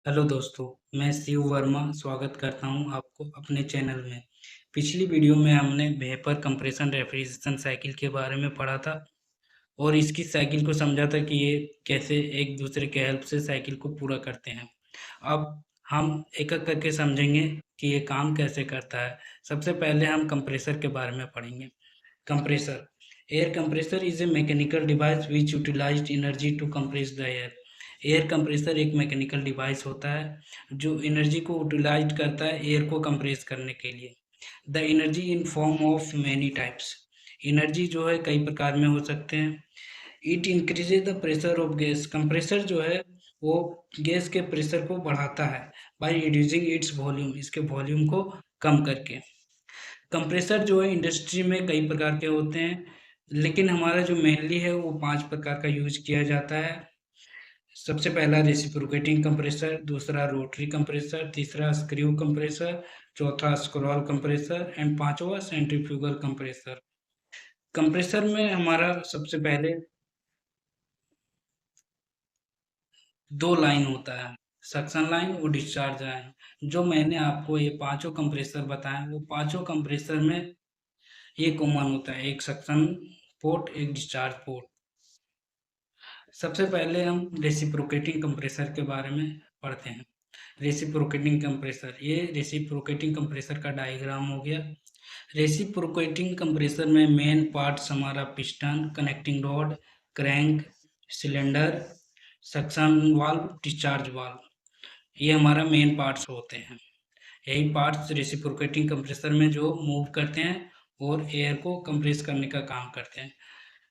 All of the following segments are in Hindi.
हेलो दोस्तों, मैं शिव वर्मा स्वागत करता हूं आपको अपने चैनल में। पिछली वीडियो में हमने वेपर कंप्रेशन रेफ्रिजरेशन साइकिल के बारे में पढ़ा था और इसकी साइकिल को समझा था कि ये कैसे एक दूसरे के हेल्प से साइकिल को पूरा करते हैं। अब हम एक-एक करके समझेंगे कि ये काम कैसे करता है। सबसे पहले हम कंप्रेसर के बारे में पढ़ेंगे। Compressor air compressor is a mechanical device which utilized energy to compress the air. Air compressor एक मैकेनिकल डिवाइस होता है जो एनर्जी को यूटिलाइज करता है एयर को कंप्रेस करने के लिए। The energy in form of many types. Energy जो है कई प्रकार में हो सकते हैं। It increases the pressure of gas. Compressor जो है वो गैस के प्रेशर को बढ़ाता है बाय रिड्यूसिंग इट्स वॉल्यूम, इसके वॉल्यूम को कम करके। कंप्रेसर जो है इंडस्ट्री में कई प्रकार के होते हैं, लेकिन हमारा जो मेनली है वो 5 प्रकार का यूज़ किया जाता है। सबसे पहला रेसिप्रोकेटिंग कंप्रेसर, दूसरा रोटरी कंप्रेसर, तीसरा स्क्रू कंप्रेसर, चौथा स्क्रॉल कंप्रेसर एंड पांचवा सेंट्रीफ्यूगल कंप्रेसर। कंप्रेसर में हमारा सबसे पहले दो लाइन होता है, सक्शन लाइन और डिस्चार्ज लाइन। जो मैंने आपको ये पांचों कंप्रेसर बताए वो पांचों कंप्रेसर में ये कॉमन होता है, एक सक्शन पोर्ट एक डिस्चार्ज पोर्ट। सबसे पहले हम रेसिप्रोकेटिंग कंप्रेसर के बारे में पढ़ते हैं। रेसिप्रोकेटिंग कंप्रेसर, ये रेसिप्रोकेटिंग कंप्रेसर का डायग्राम हो गया। रेसिप्रोकेटिंग कंप्रेसर में मेन पार्ट्स हमारा piston, connecting rod, crank, cylinder, suction valve, discharge valve, ये हमारा मेन पार्ट्स होते हैं। यही पार्ट्स रेसिप्रोकेटिंग कंप्रेसर में जो मूव करते हैं और एयर को कंप्रेस करने का काम करते हैं।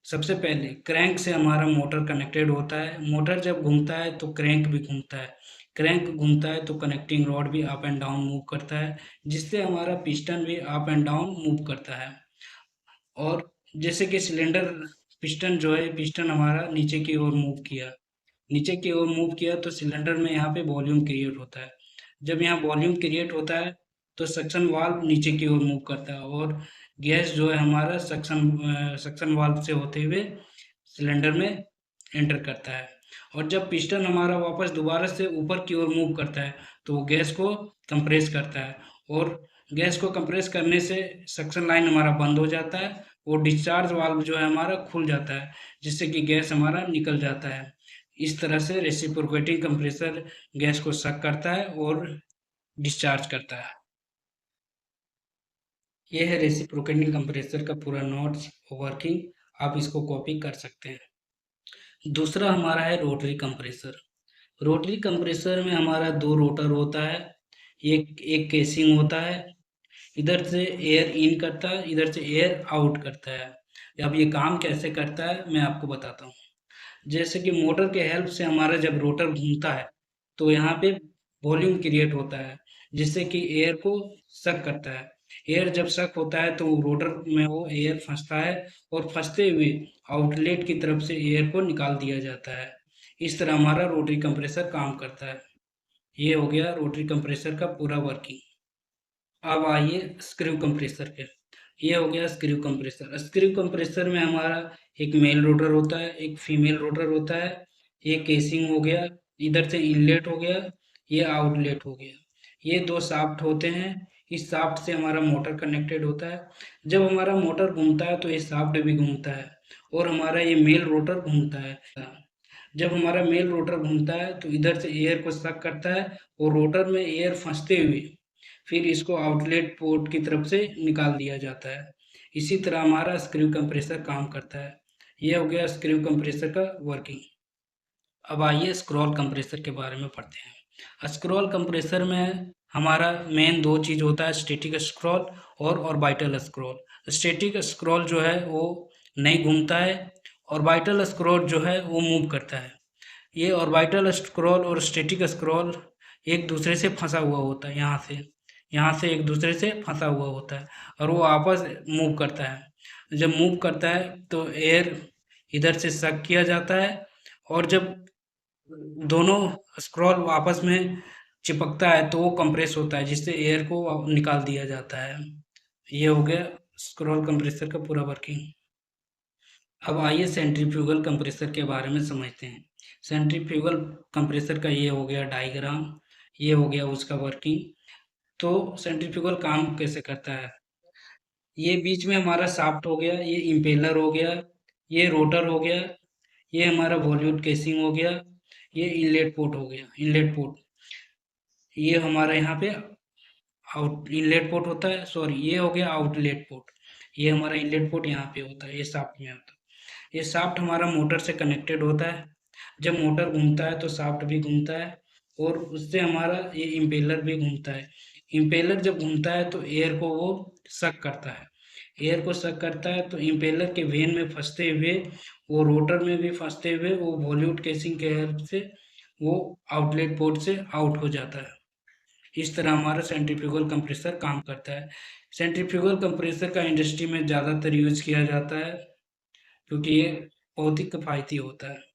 सबसे पहले क्रैंक से हमारा मोटर कनेक्टेड होता है। मोटर जब घूमता है तो क्रैंक भी घूमता है। क्रैंक घूमता है तो कनेक्टिंग रॉड भी अप एंड डाउन मूव करता है, जिससे हमारा पिस्टन भी अप एंड डाउन मूव करता है। और जैसे कि सिलेंडर, पिस्टन जो है, पिस्टन हमारा नीचे की ओर मूव किया, नीचे की ओर मूव किया तो सिलेंडर में यहाँ पे वॉल्यूम क्रिएट होता है। जब यहाँ वॉल्यूम क्रिएट होता है तो सक्शन वाल्व नीचे की ओर मूव करता है और गैस जो है हमारा सक्शन वाल्व से होते हुए सिलेंडर में एंटर करता है। और जब पिस्टन हमारा वापस दोबारा से ऊपर की ओर मूव करता है तो वो गैस को कंप्रेस करता है और गैस को कंप्रेस करने से सक्शन लाइन हमारा बंद हो जाता है और डिस्चार्ज वाल्व जो है हमारा खुल जाता है, जिससे कि गैस हमारा निकल जाता है। इस तरह से रेसिप्रोकेटिंग कंप्रेसर गैस को सक करता है और डिस्चार्ज करता है। यह है रेसिप्रोकेटिंग कंप्रेसर का पूरा नोट्स वर्किंग, आप इसको कॉपी कर सकते हैं। दूसरा हमारा है रोटरी कंप्रेसर। रोटरी कंप्रेसर में हमारा दो रोटर होता है, एक एक केसिंग होता है, इधर से एयर इन करता है, इधर से एयर आउट करता है। अब ये काम कैसे करता है मैं आपको बताता हूँ। जैसे कि मोटर के हेल्प से हमारा जब रोटर घूमता है तो यहाँ पे वॉल्यूम क्रिएट होता है, जिससे कि एयर को सक करता है। एयर जब सक होता है तो रोटर में वो एयर फंसता है और फंसते हुए आउटलेट की तरफ से एयर को निकाल दिया जाता है। इस तरह हमारा रोटरी कंप्रेसर काम करता है। ये हो गया रोटरी कंप्रेसर का पूरा वर्किंग। अब आइए स्क्रू कंप्रेसर पे। ये हो गया स्क्रू कंप्रेसर। स्क्रू कंप्रेसर में हमारा एक मेल रोटर होता है, एक फीमेल रोटर होता है। ये केसिंग हो गया, इधर से इनलेट हो गया, ये आउटलेट हो गया। ये दो शाफ्ट होते हैं, इस शाफ्ट से हमारा मोटर कनेक्टेड होता है। जब हमारा मोटर घूमता है तो ये शाफ्ट भी घूमता है और हमारा ये मेल रोटर घूमता है। जब हमारा मेल रोटर घूमता है तो इधर से एयर को सक करता है और रोटर में एयर फंसते हुए फिर इसको आउटलेट पोर्ट की तरफ से निकाल दिया जाता है। इसी तरह हमारा स्क्रू कंप्रेसर काम करता है। ये हो गया स्क्रू कंप्रेसर का वर्किंग। अब आइए स्क्रॉल कंप्रेसर के बारे में पढ़ते हैं। स्क्रॉल कंप्रेसर में हमारा मेन दो चीज़ होता है, स्टैटिक स्क्रॉल और ऑर्बिटल स्क्रॉल। स्टैटिक स्क्रॉल जो है वो नहीं घूमता है, ऑर्बिटल स्क्रॉल जो है वो मूव करता है। ये ऑर्बिटल स्क्रॉल और स्टैटिक स्क्रॉल एक दूसरे से फंसा हुआ होता है, यहाँ से एक दूसरे से फंसा हुआ होता है और वो आपस मूव करता है। जब मूव करता है तो एयर इधर से सक किया जाता है और जब दोनों स्क्रॉल आपस में चिपकता है तो वो कंप्रेस होता है, जिससे एयर को निकाल दिया जाता है। ये हो गया स्क्रॉल कंप्रेसर का पूरा वर्किंग। अब आइए सेंट्रीफ्यूगल कंप्रेसर के बारे में समझते हैं। सेंट्रीफ्यूगल कंप्रेसर का ये हो गया डायग्राम। ये हो गया उसका वर्किंग। तो सेंट्रीफ्यूगल काम कैसे करता है, ये बीच में हमारा शाफ्ट हो गया, ये इम्पेलर हो गया, ये रोटर हो गया, ये हमारा वॉल्यूट केसिंग हो गया, ये इनलेट पोर्ट हो गया, इनलेट पोर्ट। ये हमारा यहाँ पे आउट इनलेट पोर्ट होता है, सॉरी ये हो गया आउटलेट पोर्ट। ये हमारा इनलेट पोर्ट यहाँ पे होता है, ये शाफ्ट में होता है। ये शाफ्ट हमारा मोटर से कनेक्टेड होता है। जब मोटर घूमता है तो शाफ्ट भी घूमता है, और उससे हमारा ये इम्पेलर भी घूमता है। इम्पेलर जब घूमता है तो एयर को वो सक करता है। एयर को सक करता है तो इम्पेलर के वेन में फंसते हुए, वो रोटर में भी फंसते हुए, वो वॉल्यूट केसिंग के हेल्प से वो आउटलेट पोर्ट से आउट हो जाता है। इस तरह हमारा सेंट्रीफ्यूगल कंप्रेसर काम करता है। सेंट्रीफ्यूगल कंप्रेसर का इंडस्ट्री में ज़्यादातर यूज किया जाता है, क्योंकि ये बहुत ही किफ़ायती होता है।